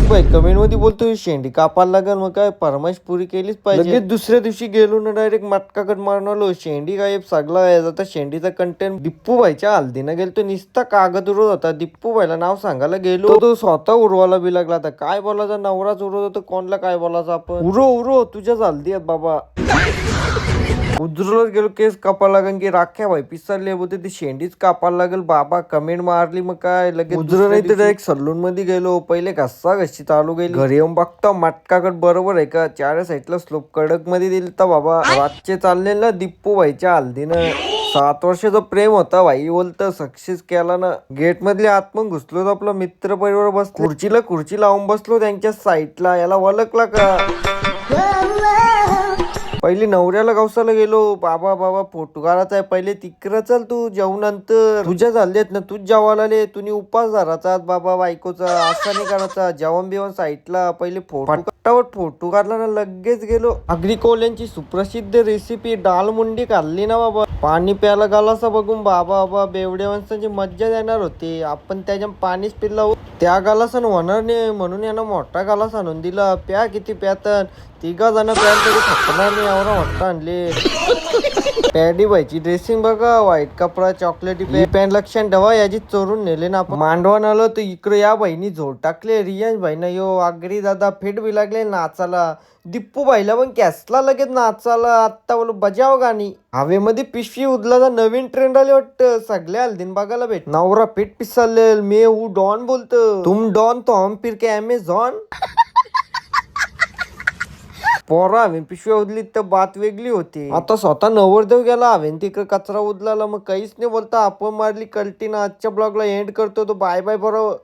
बाई कमेंट मध्ये बोलतो शेंडी कापायला लागल, मग काय फरमाईश पुरी केलीच पाहिजे. लगेच दुसऱ्या दिवशी गेलो ना डायरेक्ट मटका कट मारून आलो. शेंडी गायब सगळा आता शेंडीचा कंटेंट. दिप्पू भाईच्या हल्दीनं गेलो, तो निस्ता कागद उडवत होता. दिप्पू भाईला नाव सांगायला गेलो, तो स्वतः उडवायला बी लागला. आता काय बोलायचा, नवराच उडवत होतो, कोणला काय बोलायचं आपण. उरो तुझ्याच हल्दी आहेत बाबा. उजरला गेलो, केस कापायला लागेल की राख्या भाई पिसारले होते, ती शेंडीच कापायला लागेल. बाबा कमेंट मारली, मग काय लगेच उजर नाही तर डायरेक्ट सलून मध्ये गेलो. पहिले घसा घशी चालू गेली. घरी येऊन बघतो मटकाकड बरोबर आहे का, चार साईडला स्लोप कडक मध्ये दिल तर बाबा. रातचे चाललेला दिप्पू भाईच्या हल्दीनं. 7 वर्षाचं प्रेम होता भाई, बोलत सक्सेस केला ना. गेट मधले आत मग घुसलो तर आपला मित्र परिवार बस खुर्ची लावून बसलो त्यांच्या साईडला. याला ओळखला का? पहिली नवऱ्याला गवसाला गेलो. बाबा फोटो काढायचा आहे, पहिले तिकडं चल तू जेवणानंतर. तुझ्या झालेत ना, तूच जेवायला आले. तुम्ही उपास धराचा बाबा बायकोचा, असा नाही करायचा. जेवण बिवण साईडला, पहिले फटाफट फोटो काढला ना लगेच गेलो. आगरी कोल्यांची सुप्रसिद्ध रेसिपी डाल मुंडी खाल्ली ना बाबा. पाणी प्यायला गालासा बघून बाबा बेवड्या माणसांची मज्जा देणार होती. आपण त्याच्या पाणीच पिल्ला, त्या गालासन होणार नाही म्हणून यानं मोठा गालास आणून दिला. प्या किती प्यातन, 3 जण प्यान तरी थकणार नाही एवढा मोठा आणले. पॅडी बाईची ड्रेसिंग बघा, व्हाईट कपडा चॉकलेटी पॅन्ट. लक्षात ठेवा याची चोरून नेले ना आपण. मांडवान आलो तर इकडे या बहिणी झोड टाकले. रियांश भाईना यो आगरी दादा फिट बी लागले नाचाला. दिप्पू भाईला पण कॅसला लगेच नाचाला. आता बोल बजाव गाणी. हवेमध्ये पिशवी उदलाचा नवीन ट्रेंड आले वाटतं, सगळ्या हल्दीन बघायला भेट. नवरा पेट पिसालेल, मे हू डॉन बोलतो. तुम डॉन तो हम फिर के अमेझॉन. पोरा हवे पिशवी उदली तर बात वेगळी होती. आता स्वतः नवरदेव गेला, हवेन तिकडे कचरा उदलाला. मग काहीच नाही बोलता आपण मारली कल्टीनं. आजच्या ब्लॉगला एंड करतो. तो बाय बाय बरोबर.